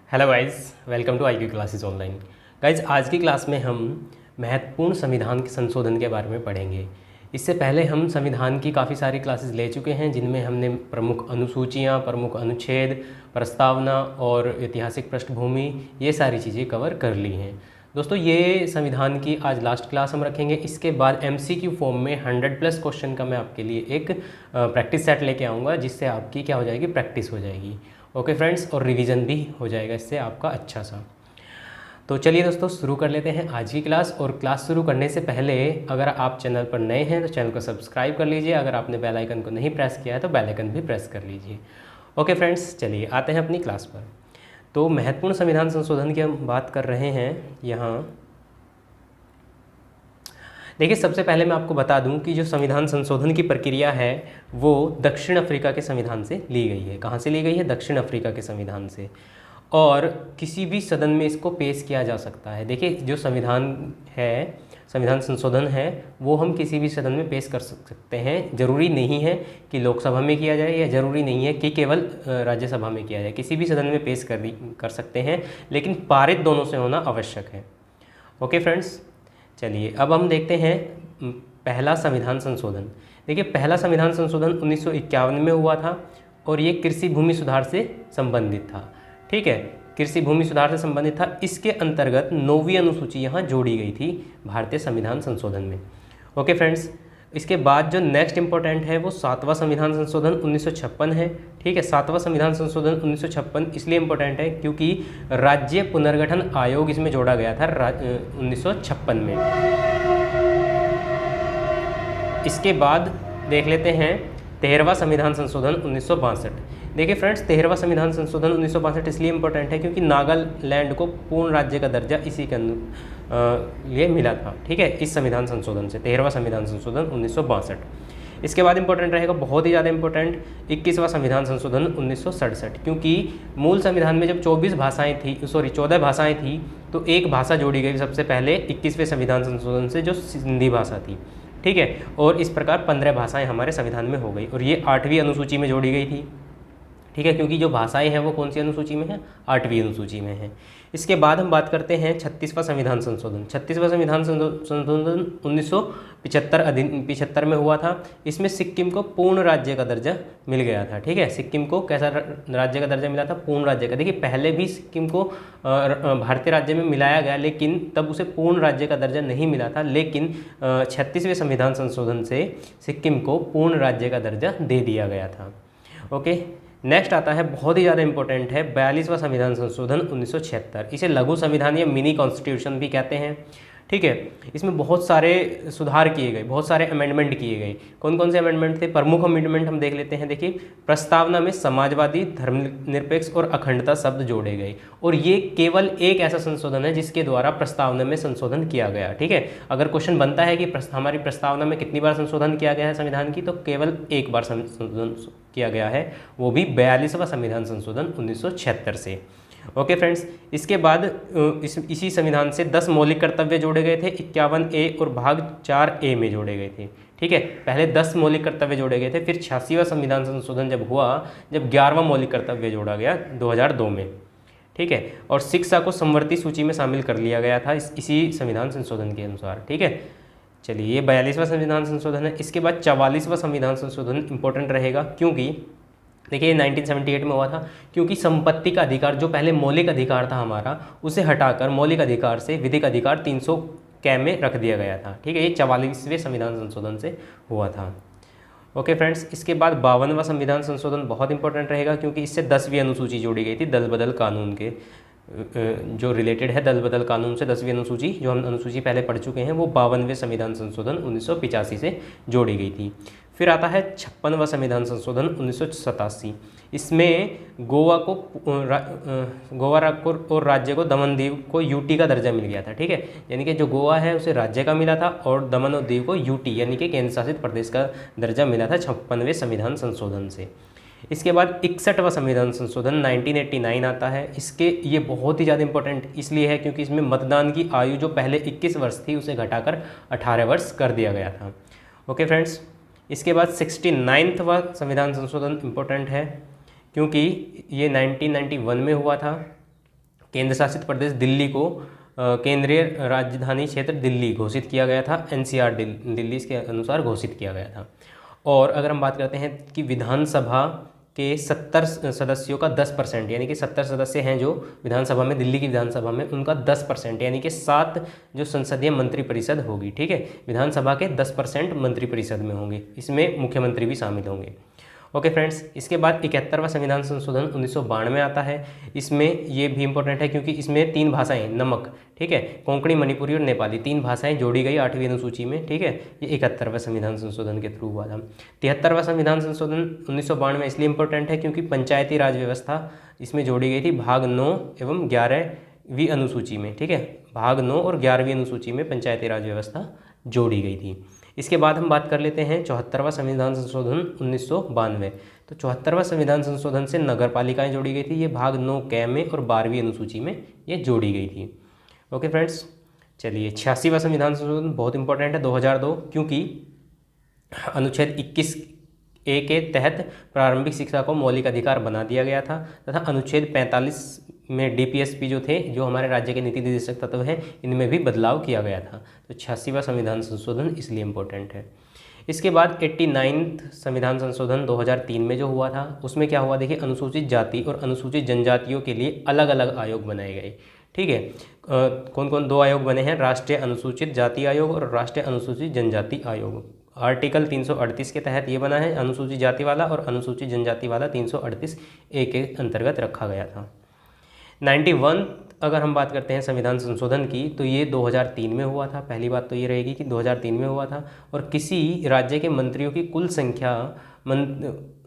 Hello guys, welcome to IQ classes online. Guys, आज की class में हम महत्वपूर्ण संविधान के संशोधन के बारे में पढ़ेंगे। इससे पहले हम संविधान की काफ़ी सारी क्लासेस ले चुके हैं, जिनमें हमने प्रमुख अनुसूचियाँ, प्रमुख अनुच्छेद, प्रस्तावना और ऐतिहासिक पृष्ठभूमि ये सारी चीज़ें कवर कर ली हैं। दोस्तों, ये संविधान की आज लास्ट क्लास हम रखेंगे। इसके बाद MCQ फॉर्म में 100+ क्वेश्चन का मैं आपके लिए एक प्रैक्टिस सेट लेके आऊँगा, जिससे आपकी क्या हो जाएगी, प्रैक्टिस हो जाएगी। ओके फ्रेंड्स, और रिवीजन भी हो जाएगा इससे आपका अच्छा सा। तो चलिए दोस्तों, शुरू कर लेते हैं आज की क्लास। और क्लास शुरू करने से पहले अगर आप चैनल पर नए हैं तो चैनल को सब्सक्राइब कर लीजिए। अगर आपने बेल आइकन को नहीं प्रेस किया है तो बेल आइकन भी प्रेस कर लीजिए। ओके फ्रेंड्स, चलिए आते हैं अपनी क्लास पर। तो महत्वपूर्ण संविधान संशोधन की हम बात कर रहे हैं यहाँ। देखिए, सबसे पहले मैं आपको बता दूं कि जो संविधान संशोधन की प्रक्रिया है वो दक्षिण अफ्रीका के संविधान से ली गई है। कहाँ से ली गई है? दक्षिण अफ्रीका के संविधान से। और किसी भी सदन में इसको पेश किया जा सकता है। देखिए, जो संविधान है, संविधान संशोधन है, वो हम किसी भी सदन में पेश कर सकते हैं। ज़रूरी नहीं है कि लोकसभा में किया जाए, या ज़रूरी नहीं है कि केवल राज्यसभा में किया जाए। किसी भी सदन में पेश कर सकते हैं, लेकिन पारित दोनों से होना आवश्यक है। ओके फ्रेंड्स, चलिए अब हम देखते हैं पहला संविधान संशोधन। देखिए, पहला संविधान संशोधन 1951 में हुआ था और ये कृषि भूमि सुधार से संबंधित था। ठीक है, कृषि भूमि सुधार से संबंधित था। इसके अंतर्गत 9वीं अनुसूची यहाँ जोड़ी गई थी भारतीय संविधान संशोधन में। ओके फ्रेंड्स, इसके बाद जो नेक्स्ट इंपॉर्टेंट है वो 7वां संविधान संशोधन 1956 है। ठीक है, 7वां संविधान संशोधन 1956 इसलिए इम्पोर्टेंट है क्योंकि राज्य पुनर्गठन आयोग इसमें जोड़ा गया था 1956 में। इसके बाद देख लेते हैं 13वां संविधान संशोधन 1962। देखिए फ्रेंड्स, 13वां संविधान संशोधन 1962 इसलिए इम्पोर्टेंट है क्योंकि नागालैंड को पूर्ण राज्य का दर्जा इसी के लिए मिला था। ठीक है, इस संविधान संशोधन से 13वां संविधान संशोधन 1962। इसके बाद इंपॉर्टेंट रहेगा, बहुत ही ज़्यादा इंपॉर्टेंट, 21वां संविधान संशोधन 1967। क्योंकि मूल संविधान में जब 14 भाषाएं थी तो एक भाषा जोड़ी गई सबसे पहले 21वें संविधान संशोधन से, जो सिंधी भाषा थी। ठीक है, और इस प्रकार 15 भाषाएं हमारे संविधान में हो गई और ये 8वीं अनुसूची में जोड़ी गई थी। ठीक है, क्योंकि जो भाषाएं हैं वो कौन सी अनुसूची में है? 8वीं अनुसूची में है। इसके बाद हम बात करते हैं 36वां संविधान संशोधन। 36वां संविधान संशोधन 1975 में हुआ था। इसमें सिक्किम को पूर्ण राज्य का दर्जा मिल गया था। ठीक है, सिक्किम को कैसा राज्य का दर्जा मिला था? पूर्ण राज्य का। देखिए, पहले भी सिक्किम को भारतीय राज्य में मिलाया गया, लेकिन तब उसे पूर्ण राज्य का दर्जा नहीं मिला था। लेकिन 36वें संविधान संशोधन से सिक्किम को पूर्ण राज्य का दर्जा दे दिया गया था। ओके, नेक्स्ट आता है, बहुत ही ज़्यादा इंपॉर्टेंट है, 42वां संविधान संशोधन 1976। इसे लघु संविधान या मिनी कॉन्स्टिट्यूशन भी कहते हैं। ठीक है, इसमें बहुत सारे सुधार किए गए, बहुत सारे अमेंडमेंट किए गए। कौन कौन से अमेंडमेंट थे? प्रमुख अमेंडमेंट हम देख लेते हैं। देखिए, प्रस्तावना में समाजवादी, धर्मनिरपेक्ष और अखंडता शब्द जोड़े गए। और ये केवल एक ऐसा संशोधन है जिसके द्वारा प्रस्तावना में संशोधन किया गया। ठीक है, अगर क्वेश्चन बनता है कि हमारी प्रस्तावना में कितनी बार संशोधन किया गया है संविधान की, तो केवल एक बार संशोधन किया गया है, वो भी 42वां संविधान संशोधन 1976 से। ओके फ्रेंड्स, इसके बाद इसी संविधान से 10 मौलिक कर्तव्य जोड़े गए थे, 51A और भाग 4A में जोड़े गए थे। ठीक है, पहले 10 मौलिक कर्तव्य जोड़े गए थे, फिर 86वां संविधान संशोधन जब हुआ, जब 11वां मौलिक कर्तव्य जोड़ा गया 2002 में। ठीक है, और शिक्षा को समवर्ती सूची में शामिल कर लिया गया था इसी संविधान संशोधन के अनुसार। ठीक है, चलिए, ये 42वां संविधान संशोधन है। इसके बाद 44वां संविधान संशोधन इंपॉर्टेंट रहेगा, क्योंकि देखिए 1978 में हुआ था। क्योंकि संपत्ति का अधिकार, जो पहले मौलिक अधिकार था हमारा, उसे हटाकर मौलिक अधिकार से विधिक अधिकार 300 कै में रख दिया गया था। ठीक है, ये 44वें संविधान संशोधन से हुआ था। ओके फ्रेंड्स, इसके बाद 52वां संविधान संशोधन बहुत इंपॉर्टेंट रहेगा, क्योंकि इससे 10वीं अनुसूची जोड़ी गई थी दल बदल कानून के, जो रिलेटेड है दल बदल कानून से 10वीं अनुसूची, जो हम अनुसूची पहले पढ़ चुके हैं, वो 52वें संविधान संशोधन 1985 से जोड़ी गई थी। फिर आता है 56वां संविधान संशोधन 1987। इसमें गोवा और राज्य को, दमन दीव को यूटी का दर्जा मिल गया था। ठीक है, यानी कि जो गोवा है उसे राज्य का मिला था और दमन और दीव को यूटी यानी कि केंद्र शासित प्रदेश का दर्जा मिला था 56वें संविधान संशोधन से। इसके बाद 61वां संविधान संशोधन 1989 आता है। ये बहुत ही ज़्यादा इंपॉर्टेंट इसलिए है क्योंकि इसमें मतदान की आयु जो पहले 21 वर्ष थी उसे घटाकर 18 वर्ष कर दिया गया था। ओके फ्रेंड्स, इसके बाद 69वां संविधान संशोधन इम्पोर्टेंट है क्योंकि ये 1991 में हुआ था। केंद्र शासित प्रदेश दिल्ली को केंद्रीय राजधानी क्षेत्र दिल्ली घोषित किया गया था। एनसीआर दिल्ली इसके अनुसार घोषित किया गया था। और अगर हम बात करते हैं कि विधानसभा के 70 सदस्यों का 10%, यानी कि 70 सदस्य हैं जो विधानसभा में, दिल्ली की विधानसभा में, उनका 10%, यानी कि 7 जो संसदीय मंत्रिपरिषद होगी, ठीक है, विधानसभा के 10% मंत्रिपरिषद में होंगे, इसमें मुख्यमंत्री भी शामिल होंगे। ओके फ्रेंड्स, इसके बाद 71वां संविधान संशोधन 1992 आता है। इसमें ये भी इंपॉर्टेंट है क्योंकि इसमें 3 भाषाएं, नमक, ठीक है, कोंकणी, मणिपुरी और नेपाली, 3 भाषाएं जोड़ी गई 8वीं अनुसूची में, ठीक है। ये 71वां संविधान संशोधन के थ्रू हुआ था। 73वां संविधान संशोधन 1992 इसलिए इंपॉर्टेंट है क्योंकि पंचायती राज व्यवस्था इसमें जोड़ी गई थी भाग 9 एवं 11वीं अनुसूची में, ठीक है, भाग 9 और 11वीं अनुसूची में पंचायती राज व्यवस्था जोड़ी गई थी। इसके बाद हम बात कर लेते हैं 74वां संविधान संशोधन 1992। तो 74वां संविधान संशोधन से नगर पालिकाएँ जोड़ी गई थी, ये भाग 9 क में और 12वीं अनुसूची में ये जोड़ी गई थी। ओके फ्रेंड्स, चलिए 86वां संविधान संशोधन बहुत इंपॉर्टेंट है 2002, क्योंकि अनुच्छेद 21A के तहत प्रारंभिक शिक्षा को मौलिक अधिकार बना दिया गया था तथा अनुच्छेद 45 में डीपीएसपी जो थे, जो हमारे राज्य के नीति निर्देशक तत्व हैं, इनमें भी बदलाव किया गया था। तो 86वां संविधान संशोधन इसलिए इम्पोर्टेंट है। इसके बाद 89वां संविधान संशोधन 2003 में जो हुआ था, उसमें क्या हुआ देखिए, अनुसूचित जाति और अनुसूचित जनजातियों के लिए अलग अलग आयोग बनाए गए, ठीक है। कौन कौन 2 आयोग बने हैं, राष्ट्रीय अनुसूचित जाति आयोग और राष्ट्रीय अनुसूचित जनजाति आयोग। आर्टिकल 338 के तहत ये बना है अनुसूचित जाति वाला, और अनुसूचित जनजाति वाला 338A के अंतर्गत रखा गया था। 91 अगर हम बात करते हैं संविधान संशोधन की, तो ये 2003 में हुआ था। पहली बात तो ये रहेगी कि 2003 में हुआ था, और किसी राज्य के मंत्रियों की कुल संख्या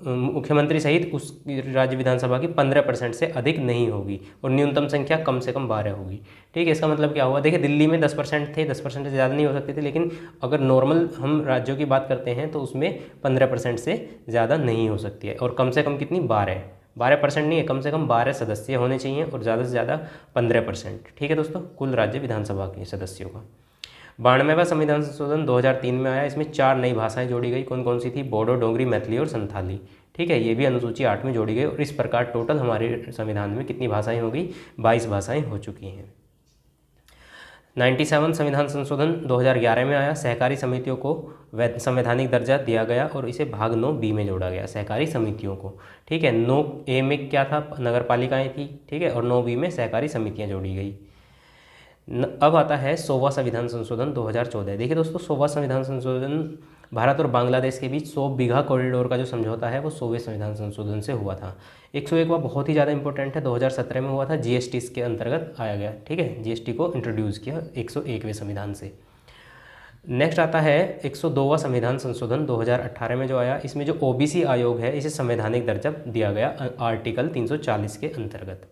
मुख्यमंत्री सहित उस राज्य विधानसभा की 15% से अधिक नहीं होगी, और न्यूनतम संख्या कम से कम 12 होगी, ठीक है। इसका मतलब क्या हुआ, देखिए दिल्ली में 10% थे, 10% से ज़्यादा नहीं हो सकते थे, लेकिन अगर नॉर्मल हम राज्यों की बात करते हैं तो उसमें 15% से ज़्यादा नहीं हो सकती है, और कम से कम कितनी, 12% नहीं है, कम से कम 12 सदस्य होने चाहिए, और ज़्यादा से ज़्यादा 15%, ठीक है दोस्तों, कुल राज्य विधानसभा के सदस्यों का। 92वां संविधान संशोधन 2003 में आया। इसमें 4 नई भाषाएं जोड़ी गई। कौन कौन सी थी, बोडो, डोगरी, मैथिली और संथाली, ठीक है। ये भी अनुसूची 8 में जोड़ी गई, और इस प्रकार टोटल हमारे संविधान में कितनी भाषाएं हो गई, 22 भाषाएं हो चुकी हैं। 97 संविधान संशोधन 2011 में आया। सहकारी समितियों को संवैधानिक दर्जा दिया गया, और इसे भाग 9B में जोड़ा गया, सहकारी समितियों को, ठीक है। 9A में क्या था, नगर पालिकाएँ थी, ठीक है, और 9B में सहकारी समितियाँ जोड़ी गई। अब आता है 100वां संविधान संशोधन 2014। देखिए दोस्तों, 100वां संविधान संशोधन भारत और बांग्लादेश के बीच 100 बीघा कॉरिडोर का जो समझौता है वो 100वें संविधान संशोधन से हुआ था। 101वां बहुत ही ज़्यादा इंपॉर्टेंट है, 2017 में हुआ था, जीएसटी इसके अंतर्गत आया गया, ठीक है, जीएसटी को इंट्रोड्यूस किया 101वें संविधान से। नेक्स्ट आता है 102वां संविधान संशोधन 2018 में जो आया। इसमें जो ओबीसी आयोग है इसे संवैधानिक दर्जा दिया गया आर्टिकल 340 के अंतर्गत,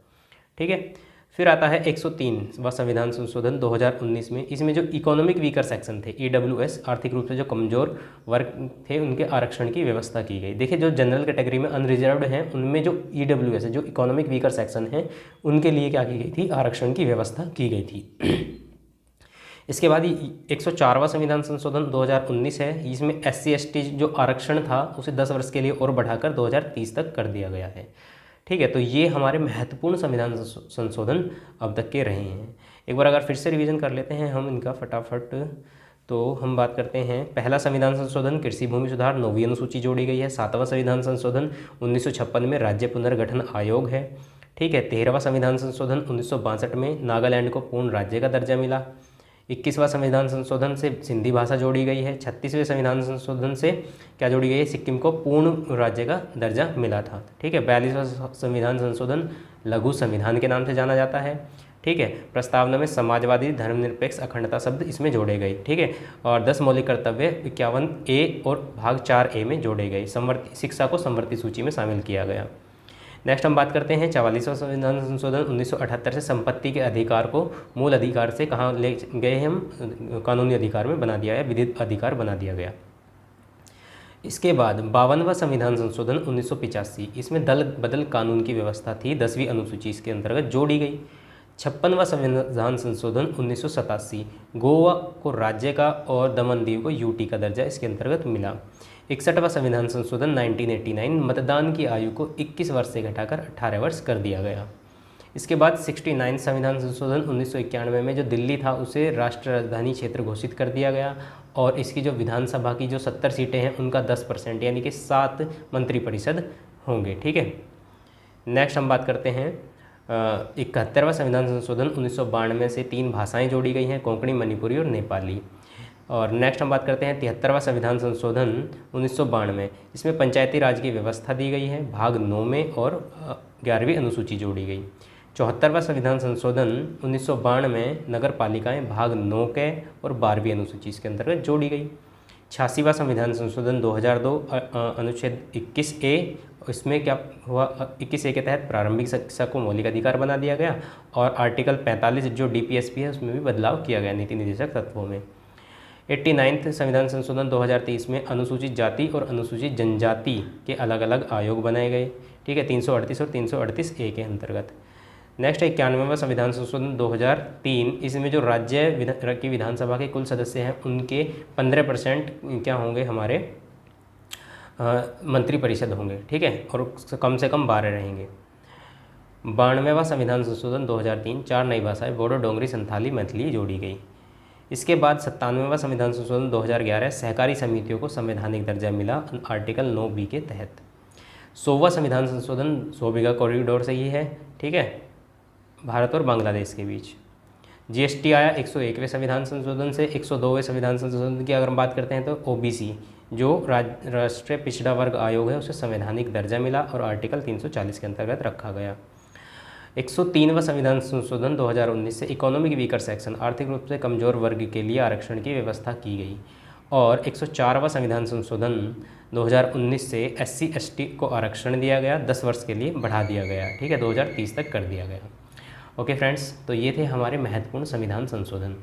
ठीक है। फिर आता है 103वां संविधान संशोधन 2019 में। इसमें जो इकोनॉमिक वीकर सेक्शन थे, EWS, आर्थिक रूप से जो कमज़ोर वर्ग थे, उनके आरक्षण की व्यवस्था की गई। देखिए, जो जनरल कैटेगरी में अनरिजर्व्ड हैं, उनमें जो EWS है, जो इकोनॉमिक वीकर सेक्शन है, उनके लिए क्या की गई थी, आरक्षण की व्यवस्था की गई थी। इसके बाद 104वां संविधान संशोधन 2019 है। इसमें SC/ST जो आरक्षण था उसे 10 वर्ष के लिए और बढ़ाकर 2030 तक कर दिया गया है, ठीक है। तो ये हमारे महत्वपूर्ण संविधान संशोधन अब तक के रहे हैं। एक बार अगर फिर से रिवीजन कर लेते हैं हम इनका फटाफट, तो हम बात करते हैं पहला संविधान संशोधन कृषि भूमि सुधार, 9वीं अनुसूची जोड़ी गई है। 7वां संविधान संशोधन 1956 में राज्य पुनर्गठन आयोग है, ठीक है। 13वां संविधान संशोधन 1962 में नागालैंड को पूर्ण राज्य का दर्जा मिला। 21वां संविधान संशोधन से सिंधी भाषा जोड़ी गई है। 36वें संविधान संशोधन से क्या जोड़ी गई है, सिक्किम को पूर्ण राज्य का दर्जा मिला था, ठीक है। 42वां संविधान संशोधन लघु संविधान के नाम से जाना जाता है, ठीक है। प्रस्तावना में समाजवादी, धर्मनिरपेक्ष, अखंडता शब्द इसमें जोड़े गए, ठीक है। और 10 मौलिक कर्तव्य 51A और भाग 4A में जोड़े गए। शिक्षा को समवर्ती सूची में शामिल किया गया। नेक्स्ट हम बात करते हैं 44वां संविधान संशोधन 1978 से संपत्ति के अधिकार को मूल अधिकार से कहाँ ले गए, हम कानूनी अधिकार में बना दिया है, विधिक अधिकार बना दिया गया। इसके बाद 52वां संविधान संशोधन 1985, इसमें दल बदल कानून की व्यवस्था थी, 10वीं अनुसूची इसके अंतर्गत जोड़ी गई। 56वां संविधान संशोधन 1987, गोवा को राज्य का और दमन दीव को यूटी का दर्जा इसके अंतर्गत मिला। 61वां संविधान संशोधन 1989, मतदान की आयु को 21 वर्ष से घटाकर 18 वर्ष कर दिया गया। इसके बाद 69 संविधान संशोधन 1991 में जो दिल्ली था उसे राष्ट्र राजधानी क्षेत्र घोषित कर दिया गया और इसकी जो विधानसभा की जो 70 सीटें हैं उनका 10% यानी कि 7 मंत्रिपरिषद होंगे। ठीक है, नेक्स्ट हम बात करते हैं 71वां संविधान संशोधन 1992 से 3 भाषाएं जोड़ी गई हैं, कोंकणी, मणिपुरी और नेपाली। और नेक्स्ट हम बात करते हैं 73वां संविधान संशोधन 1992, इसमें पंचायती राज की व्यवस्था दी गई है, भाग 9 में और 11वीं अनुसूची जोड़ी गई। 74वां संविधान संशोधन 1992 में नगर पालिकाएँ भाग 9 के और 12वीं अनुसूची इसके अंतर्गत जोड़ी गई। 86वां संविधान संशोधन 2002 अनुच्छेद 21A, इसमें क्या हुआ, 21A के तहत प्रारंभिक शिक्षा को मौलिक अधिकार बना दिया गया और आर्टिकल 45 जो DPSP है उसमें भी बदलाव किया गया नीति निर्देशक तत्वों में। 89वां संविधान संशोधन 2023 में अनुसूचित जाति और अनुसूचित जनजाति के अलग अलग आयोग बनाए गए। ठीक है, 338 और 338A के अंतर्गत। नेक्स्ट 91वां संविधान संशोधन 2003, इसमें जो राज्य की विधानसभा के कुल सदस्य हैं उनके 15% क्या होंगे, हमारे मंत्रिपरिषद होंगे। ठीक है, और कम से कम 12 रहेंगे। 92वां संविधान संशोधन 2003, 4 नई भाषाएं बोडो, डोंगरी, संथाली, मैथिली जोड़ी गई। इसके बाद 97वां संविधान संशोधन 2011, सहकारी समितियों को संवैधानिक दर्जा मिला आर्टिकल 9B के तहत। 100वां संविधान संशोधन 100 बीघा कॉरिडोर से ही है। ठीक है, भारत और बांग्लादेश के बीच। GST आया 101वें संविधान संशोधन से। 102वें संविधान संशोधन की अगर हम बात करते हैं तो OBC जो राष्ट्रीय पिछड़ा वर्ग आयोग है उसे संवैधानिक दर्जा मिला और आर्टिकल 340 के अंतर्गत रखा गया। 103वां संविधान संशोधन 2019 से इकोनॉमिक वीकर सेक्शन, आर्थिक रूप से कमज़ोर वर्ग के लिए आरक्षण की व्यवस्था की गई। और 104वां संविधान संशोधन 2019 से SC ST को आरक्षण दिया गया, 10 वर्ष के लिए बढ़ा दिया गया। ठीक है, 2030 तक कर दिया गया। ओके फ्रेंड्स, तो ये थे हमारे महत्वपूर्ण संविधान संशोधन।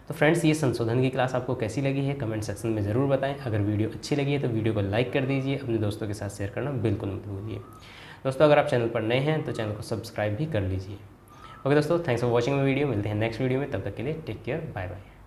तो फ्रेंड्स, ये संशोधन की क्लास आपको कैसी लगी है कमेंट सेक्शन में ज़रूर बताएं। अगर वीडियो अच्छी लगी है तो वीडियो को लाइक कर दीजिए, अपने दोस्तों के साथ शेयर करना बिल्कुल मत भूलिए। दोस्तों, अगर आप चैनल पर नए हैं तो चैनल को सब्सक्राइब भी कर लीजिए। ओके दोस्तों, thanks for watching my video. मिलते हैं नेक्स्ट वीडियो में, तब तक के लिए टेक केयर, बाय बाय।